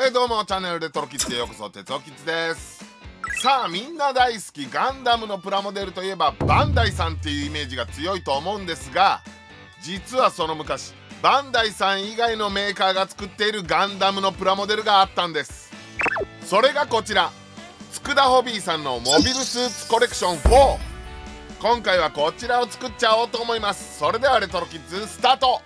はいどうも、チャンネルレトロキッズへようこそ。鉄オキッズです。さあ、みんな大好きガンダムのプラモデルといえばバンダイさんっていうイメージが強いと思うんですが、実はその昔バンダイさん以外のメーカーが作っているガンダムのプラモデルがあったんです。それがこちら、佃ホビーさんのモビルスーツコレクション4。今回はこちらを作っちゃおうと思います。それではレトロキッズスタート。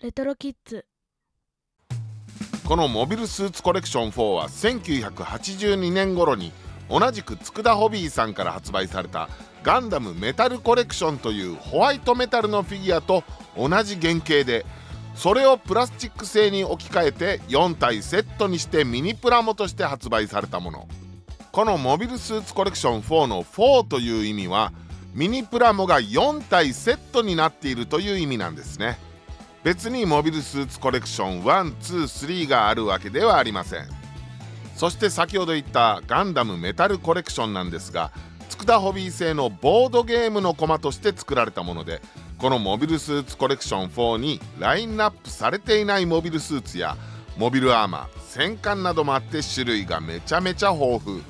レトロキッズ。このモビルスーツコレクション4は1982年頃に同じく佃ホビーさんから発売されたガンダムメタルコレクションというホワイトメタルのフィギュアと同じ原型で、それをプラスチック製に置き換えて4体セットにしてミニプラモとして発売されたもの。このモビルスーツコレクション4の4という意味は、ミニプラモが4体セットになっているという意味なんですね。別にモビルスーツコレクション1、2、3があるわけではありません。そして先ほど言ったガンダムメタルコレクションなんですが、佃ホビー製のボードゲームのコマとして作られたもので、このモビルスーツコレクション4にラインナップされていないモビルスーツやモビルアーマー、戦艦などもあって種類がめちゃめちゃ豊富。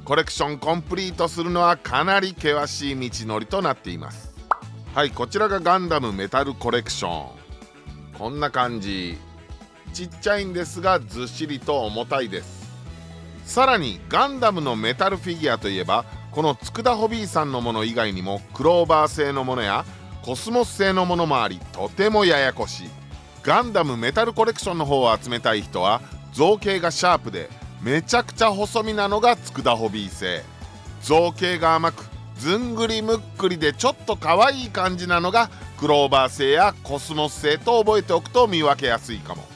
コレクションコンプリートするのはかなり険しい道のりとなっています。はい、こちらがガンダムメタルコレクション。こんな感じ。ちっちゃいんですがずっしりと重たいです。さらにガンダムのメタルフィギュアといえば、この佃ホビーさんのもの以外にもクローバー製のものやコスモス製のものもあり、とてもややこしい。ガンダムメタルコレクションの方を集めたい人は造形がシャープでめちゃくちゃ細身なのが佃ホビー製、造形が甘くずんぐりむっくりでちょっと可愛い感じなのがクローバー製やコスモス製と覚えておくと見分けやすいかも。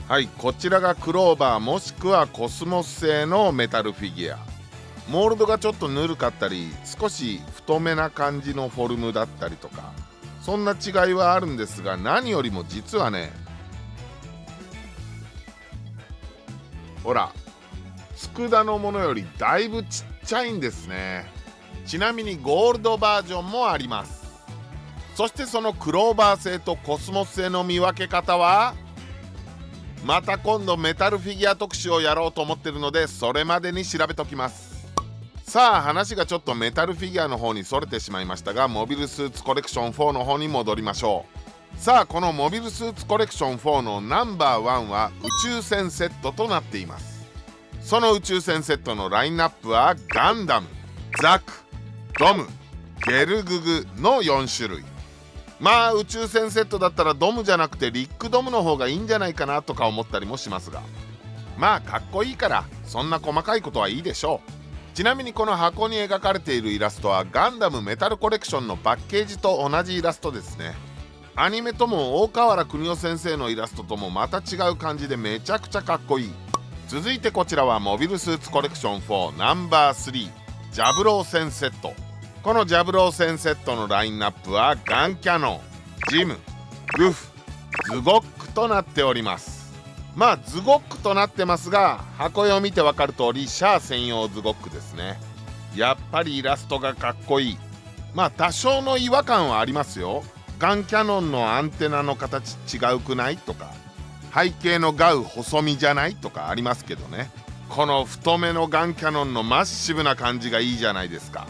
はい、こちらがクローバーもしくはコスモス製のメタルフィギュア。モールドがちょっとぬるかったり少し太めな感じのフォルムだったりとか、そんな違いはあるんですが、何よりも実はね、ほら佃のものよりだいぶちっちゃいんですね。ちなみにゴールドバージョンもあります。そしてそのクローバー製とコスモス製の見分け方は、また今度メタルフィギュア特集をやろうと思ってるので、それまでに調べときます。さあ、話がちょっとメタルフィギュアの方にそれてしまいましたが、モビルスーツコレクション4の方に戻りましょう。さあ、このモビルスーツコレクション4のナンバー1は宇宙船セットとなっています。その宇宙船セットのラインナップはガンダム、ザク、ドム、ゲルググの4種類。まあ宇宙船セットだったらドムじゃなくてリックドムの方がいいんじゃないかなとか思ったりもしますが、まあかっこいいからそんな細かいことはいいでしょう。ちなみにこの箱に描かれているイラストはガンダムメタルコレクションのパッケージと同じイラストですね。アニメとも大河原邦夫先生のイラストともまた違う感じでめちゃくちゃかっこいい。続いてこちらはモビルスーツコレクション4ナンバー3ジャブロー戦セット。このジャブロー戦セットのラインナップはガンキャノン、ジム、グフ、ズゴックとなっております。まあズゴックとなってますが、箱絵を見てわかる通りシャア専用ズゴックですね。やっぱりイラストがかっこいい。まあ多少の違和感はありますよ。ガンキャノンのアンテナの形違うくないとか、背景のガウ細身じゃないとかありますけどね。この太めのガンキャノンのマッシブな感じがいいじゃないですか。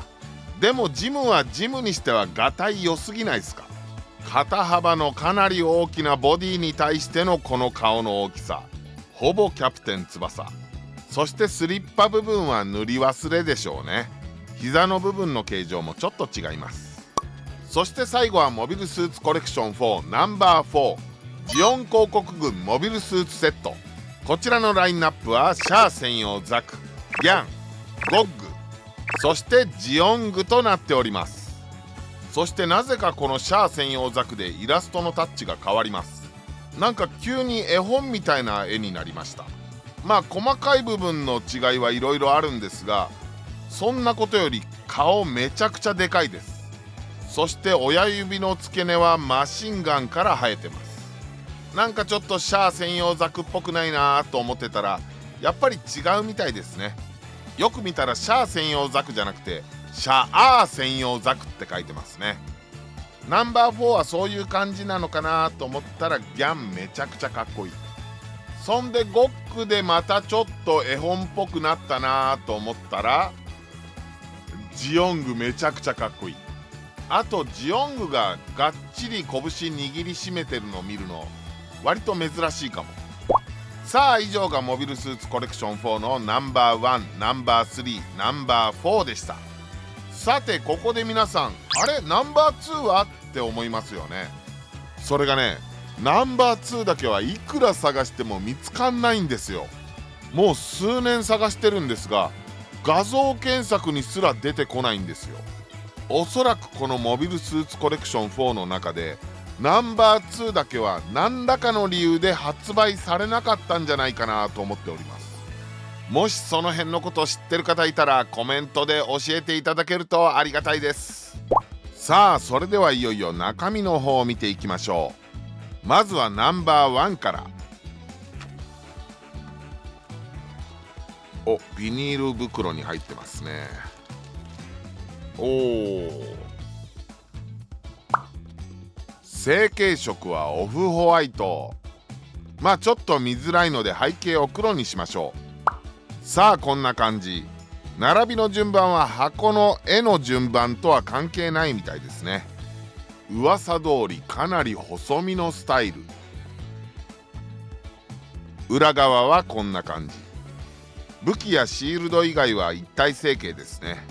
でもジムはジムにしてはガタイ良すぎないですか。肩幅のかなり大きなボディに対してのこの顔の大きさ、ほぼキャプテン翼。そしてスリッパ部分は塗り忘れでしょうね。膝の部分の形状もちょっと違います。そして最後はモビルスーツコレクション4ナンバー4ジオン広告軍モビルスーツセット。こちらのラインナップはシャア専用ザク、ギャン、ゴッグ、そしてジオングとなっております。そしてなぜかこのシャア専用ザクでイラストのタッチが変わります。なんか急に絵本みたいな絵になりました。まあ細かい部分の違いはいろいろあるんですが、そんなことより顔めちゃくちゃでかいです。そして親指の付け根はマシンガンから生えてます。なんかちょっとシャア専用ザクっぽくないなと思ってたら、やっぱり違うみたいですね。よく見たらシャア専用ザクじゃなくてシャアー専用ザクって書いてますね。ナンバー4はそういう感じなのかなと思ったらギャンめちゃくちゃかっこいい。そんでゴックでまたちょっと絵本っぽくなったなと思ったらジオングめちゃくちゃかっこいい。あとジオングががっちり拳握りしめてるのを見るの割と珍しいかも。さあ以上がモビルスーツコレクション4のナンバー1、ナンバー3、ナンバー4でした。さてここで皆さん、あれナンバー2はって思いますよね。それがね、ナンバー2だけはいくら探しても見つかんないんですよ。もう数年探してるんですが、画像検索にすら出てこないんですよ。おそらくこのモビルスーツコレクション4の中でナンバー2だけは何らかの理由で発売されなかったんじゃないかなと思っております。もしその辺のことを知ってる方いたらコメントで教えていただけるとありがたいです。さあそれではいよいよ中身の方を見ていきましょう。まずはナンバー1から。お、ビニール袋に入ってますね。おー、成型色はオフホワイト。まあちょっと見づらいので背景を黒にしましょう。さあこんな感じ。並びの順番は箱の絵の順番とは関係ないみたいですね。噂通りかなり細身のスタイル。裏側はこんな感じ。武器やシールド以外は一体成形ですね。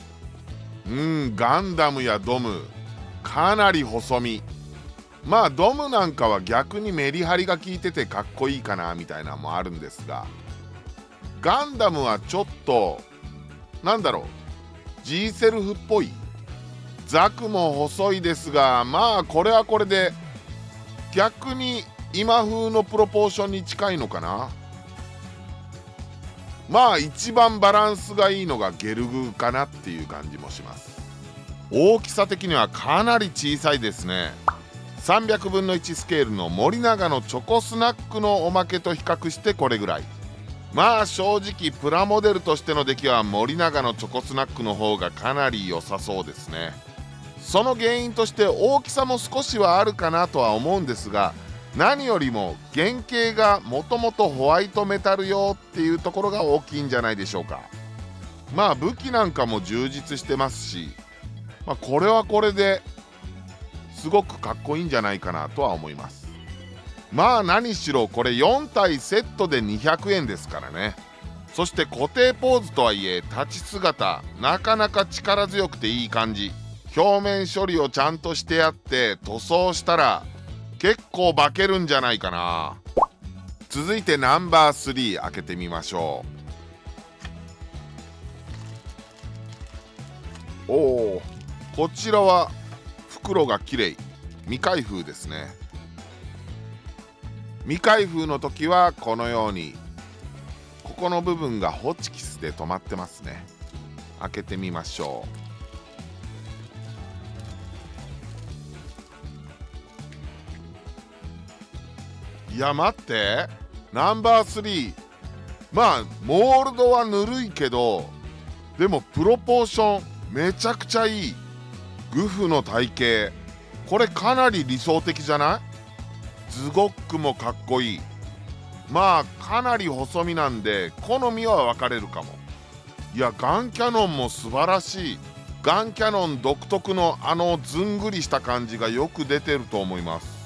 ガンダムやドムかなり細身。まあドムなんかは逆にメリハリが効いててかっこいいかなみたいなのもあるんですが、ガンダムはちょっとなんだろう、 G セルフっぽい。ザクも細いですが、まあこれはこれで逆に今風のプロポーションに近いのかな。まあ一番バランスがいいのがゲルグかなっていう感じもします。大きさ的にはかなり小さいですね。300分の1スケールの森永のチョコスナックのおまけと比較してこれぐらい。まあ正直プラモデルとしての出来は森永のチョコスナックの方がかなり良さそうですね。その原因として大きさも少しはあるかなとは思うんですが、何よりも原型がもともとホワイトメタル用っていうところが大きいんじゃないでしょうか。まあ武器なんかも充実してますし、まあ、これはこれですごくかっこいいんじゃないかなとは思います。まあ何しろこれ4体セットで200円ですからね。そして固定ポーズとはいえ立ち姿なかなか力強くていい感じ。表面処理をちゃんとしてやって塗装したら結構化けるんじゃないかな。続いてナンバー3開けてみましょう。おお、こちらは袋が綺麗。未開封ですね。未開封の時はこのようにここの部分がホチキスで留まってますね。開けてみましょう。いや待って、ナンバー3、まあモールドはぬるいけどでもプロポーションめちゃくちゃいい。グフの体型これかなり理想的じゃない？ズゴックもかっこいい。まあかなり細身なんで好みは分かれるかも。いやガンキャノンも素晴らしい。ガンキャノン独特のずんぐりした感じがよく出てると思います。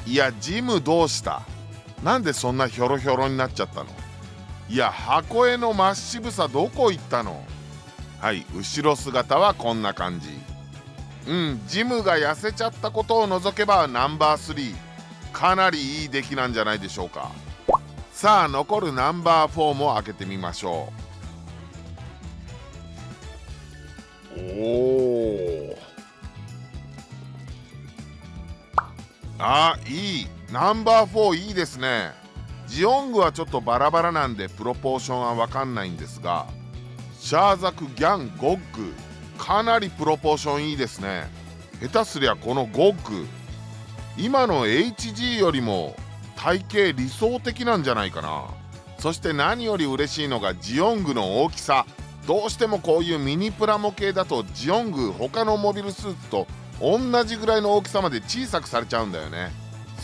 いやジムどうした？なんでそんなヒョロヒョロになっちゃったの？いや箱絵の真っ渋さどこ行ったの？はい、後ろ姿はこんな感じ。ジムが痩せちゃったことを除けばナンバー3かなりいい出来なんじゃないでしょうか。さあ残るナンバー4も開けてみましょう。おー、いい。ナンバー4いいですね。ジオングはちょっとバラバラなんでプロポーションは分かんないんですが、シャーザク、ギャン、ゴッグかなりプロポーションいいですね。下手すりゃこのゴッグ、今の HG よりも体型理想的なんじゃないかな。そして何より嬉しいのがジオングの大きさ。どうしてもこういうミニプラモ系だとジオング他のモビルスーツと同じぐらいの大きさまで小さくされちゃうんだよね。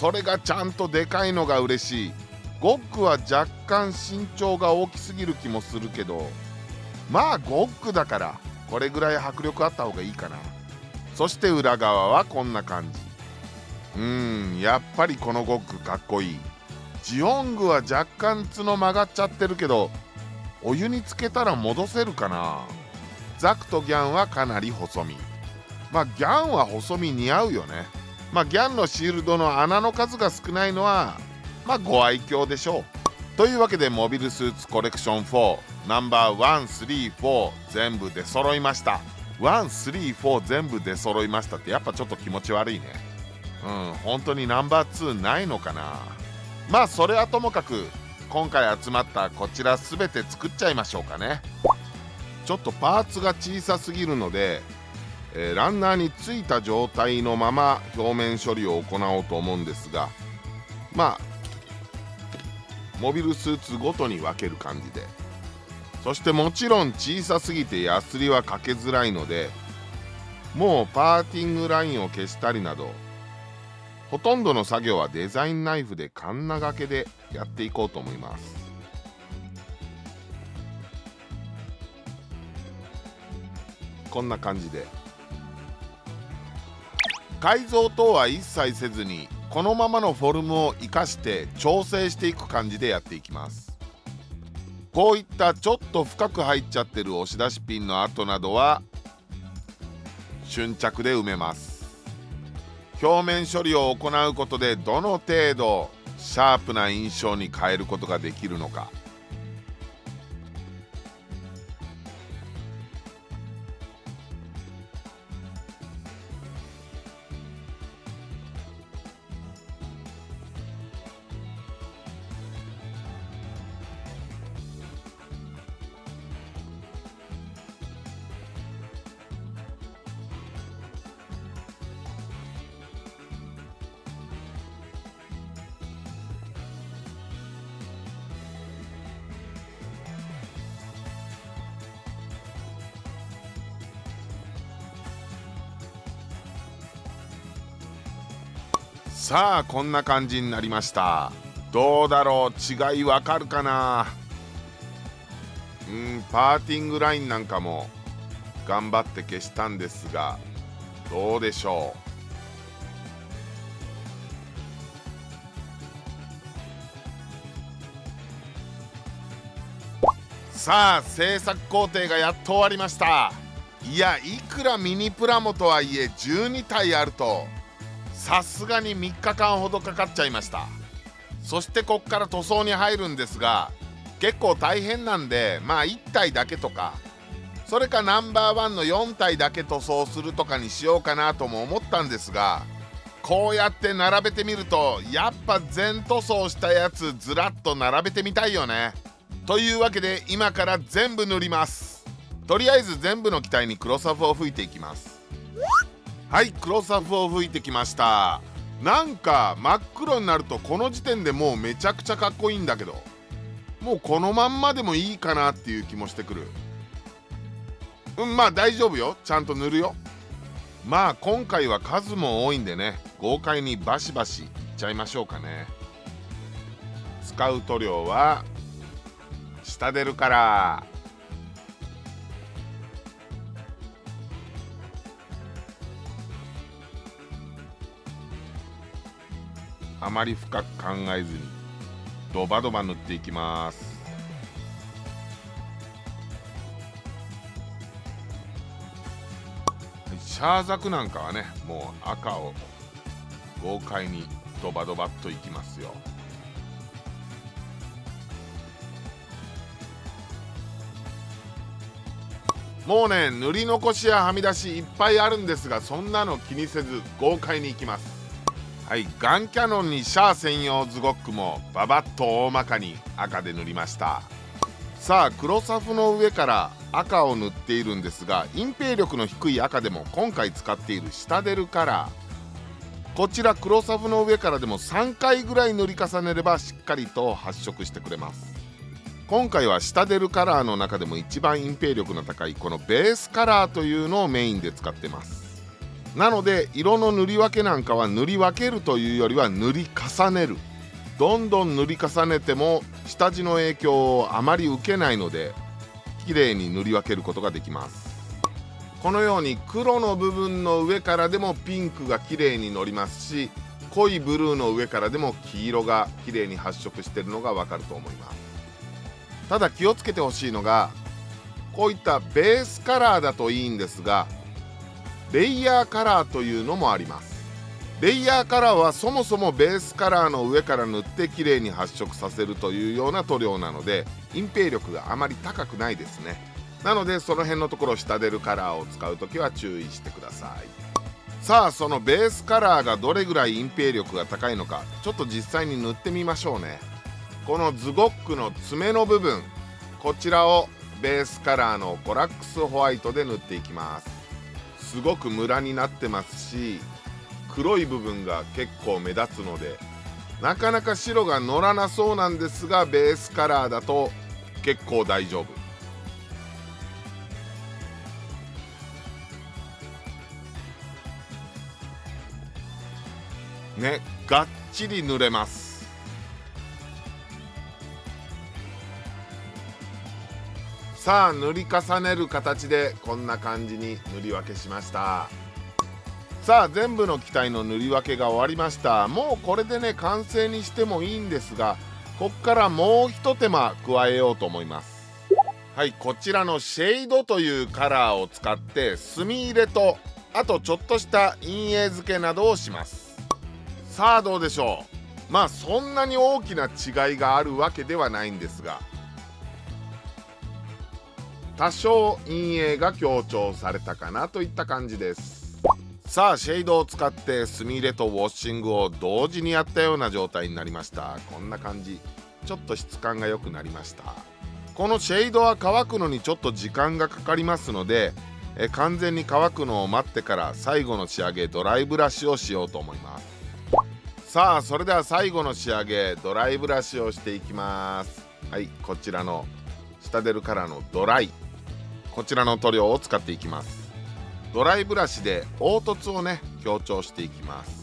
それがちゃんとでかいのが嬉しい。ゴッグは若干身長が大きすぎる気もするけど、まあゴッグだからこれぐらい迫力あった方がいいかな。そして裏側はこんな感じ。やっぱりこのゴッグかっこいい。ジオングは若干角曲がっちゃってるけど、お湯につけたら戻せるかな。ザクとギャンはかなり細身。まあギャンは細身似合うよね。まあギャンのシールドの穴の数が少ないのはまあご愛嬌でしょう。というわけでモビルスーツコレクション4ナンバー1、3、4全部出揃いました。1、3、4全部出揃いましたってやっぱちょっと気持ち悪いね。本当にナンバー2ないのかな。まあそれはともかく今回集まったこちら全て作っちゃいましょうかね。ちょっとパーツが小さすぎるので、ランナーについた状態のまま表面処理を行おうと思うんですが、まあモビルスーツごとに分ける感じで。そしてもちろん小さすぎてヤスリはかけづらいので、もうパーティングラインを消したりなどほとんどの作業はデザインナイフでカンナ掛けでやっていこうと思います。こんな感じで改造等は一切せずにこのままのフォルムを生かして調整していく感じでやっていきます。こういったちょっと深く入っちゃってる押し出しピンの跡などは瞬着で埋めます。表面処理を行うことでどの程度シャープな印象に変えることができるのか。さあこんな感じになりました。どうだろう、違いわかるかな。パーティングラインなんかも頑張って消したんですがどうでしょう。さあ制作工程がやっと終わりました。いや、いくらミニプラモとはいえ12体あるとさすがに3日間ほどかかっちゃいました。そしてこっから塗装に入るんですが結構大変なんで、まあ1体だけとか、それかナンバーワンの4体だけ塗装するとかにしようかなとも思ったんですが、こうやって並べてみるとやっぱ全塗装したやつずらっと並べてみたいよね。というわけで今から全部塗ります。とりあえず全部の機体にクロスアフを吹いていきます。はい、クロスアフを吹いてきました。なんか真っ黒になるとこの時点でもうめちゃくちゃかっこいいんだけど、もうこのまんまでもいいかなっていう気もしてくる。まあ大丈夫よ、ちゃんと塗るよ。まあ今回は数も多いんでね、豪快にバシバシいっちゃいましょうかね。使う塗料は下出るからあまり深く考えずにドバドバ塗っていきます。シャーザクなんかはね、もう赤を豪快にドバドバっといきますよ。もうね、塗り残しやはみ出しいっぱいあるんですが、そんなの気にせず豪快にいきます。はい、ガンキャノンにシャア専用ズゴックもババッと大まかに赤で塗りました。さあクロスアフの上から赤を塗っているんですが、隠蔽力の低い赤でも今回使っているシタデルカラー、こちら黒サフの上からでも3回ぐらい塗り重ねればしっかりと発色してくれます。今回はシタデルカラーの中でも一番隠蔽力の高いこのベースカラーというのをメインで使ってます。なので色の塗り分けなんかは塗り分けるというよりは塗り重ねる、どんどん塗り重ねても下地の影響をあまり受けないので綺麗に塗り分けることができます。このように黒の部分の上からでもピンクが綺麗にのりますし、濃いブルーの上からでも黄色が綺麗に発色しているのがわかると思います。ただ気をつけてほしいのが、こういったベースカラーだといいんですが、レイヤーカラーというのもあります。レイヤーカラーはそもそもベースカラーの上から塗って綺麗に発色させるというような塗料なので、隠蔽力があまり高くないですね。なのでその辺のところシタデルカラーを使うときは注意してください。さあ、そのベースカラーがどれぐらい隠蔽力が高いのか、ちょっと実際に塗ってみましょうね。このズゴックの爪の部分、こちらをベースカラーのコラックスホワイトで塗っていきます。すごくムラになってますし、黒い部分が結構目立つのでなかなか白が乗らなそうなんですが、ベースカラーだと結構大丈夫ね。がっちり塗れます。さあ、塗り重ねる形でこんな感じに塗り分けしました。さあ、全部の機体の塗り分けが終わりました。もうこれでね完成にしてもいいんですが、こっからもう一手間加えようと思います。はい、こちらのシェードというカラーを使って墨入れと、あとちょっとした陰影付けなどをします。さあどうでしょう。まあそんなに大きな違いがあるわけではないんですが、多少陰影が強調されたかなといった感じです。さあ、シェードを使って墨入れとウォッシングを同時にやったような状態になりました。こんな感じ。ちょっと質感が良くなりました。このシェードは乾くのにちょっと時間がかかりますので、完全に乾くのを待ってから最後の仕上げドライブラシをしようと思います。さあ、それでは最後の仕上げドライブラシをしていきます。はい、こちらのシタデルカラーのドライ、こちらの塗料を使っていきます。ドライブラシで凹凸をね強調していきます。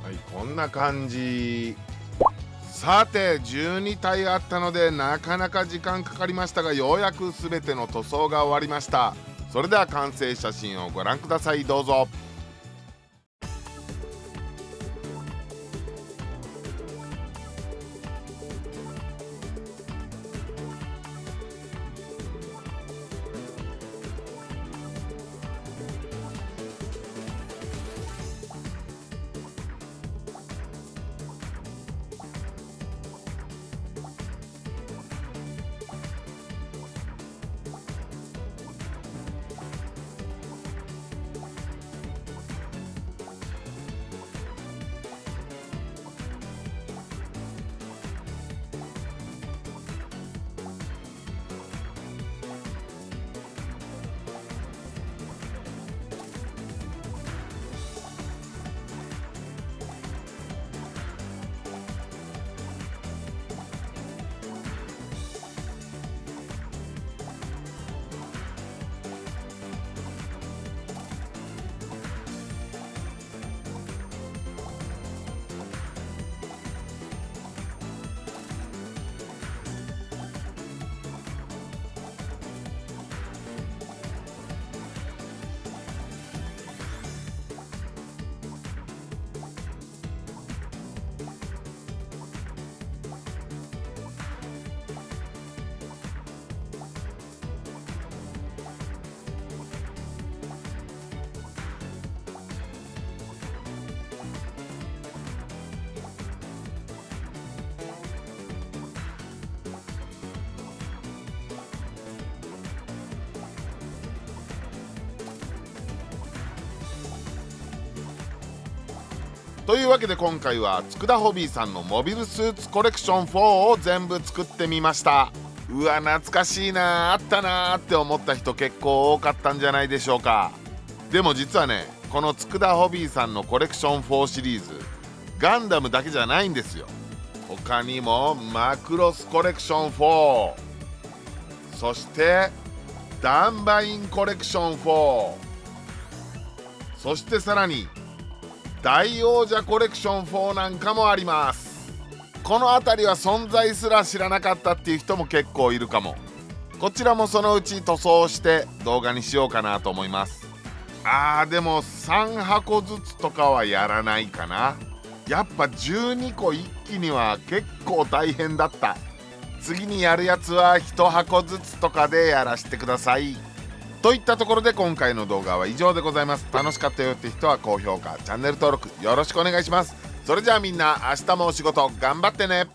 はい、こんな感じ。さて、12体あったのでなかなか時間かかりましたが、ようやく全ての塗装が終わりました。それでは完成写真をご覧ください。どうぞ。というわけで今回は佃ホビーさんのモビルスーツコレクション4を全部作ってみました。うわ懐かしいな、あったなーって思った人結構多かったんじゃないでしょうか。でも実はね、この佃ホビーさんのコレクション4シリーズガンダムだけじゃないんですよ。他にもマクロスコレクション4、そしてダンバインコレクション4、そしてさらに大王者コレクション4なんかもあります。この辺りは存在すら知らなかったっていう人も結構いるかも。こちらもそのうち塗装して動画にしようかなと思います。でも3箱ずつとかはやらないかな。やっぱ12個一気には結構大変だった。次にやるやつは1箱ずつとかでやらせてください。といったところで今回の動画は以上でございます。楽しかったよって人は高評価、チャンネル登録よろしくお願いします。それじゃあみんな明日もお仕事頑張ってね。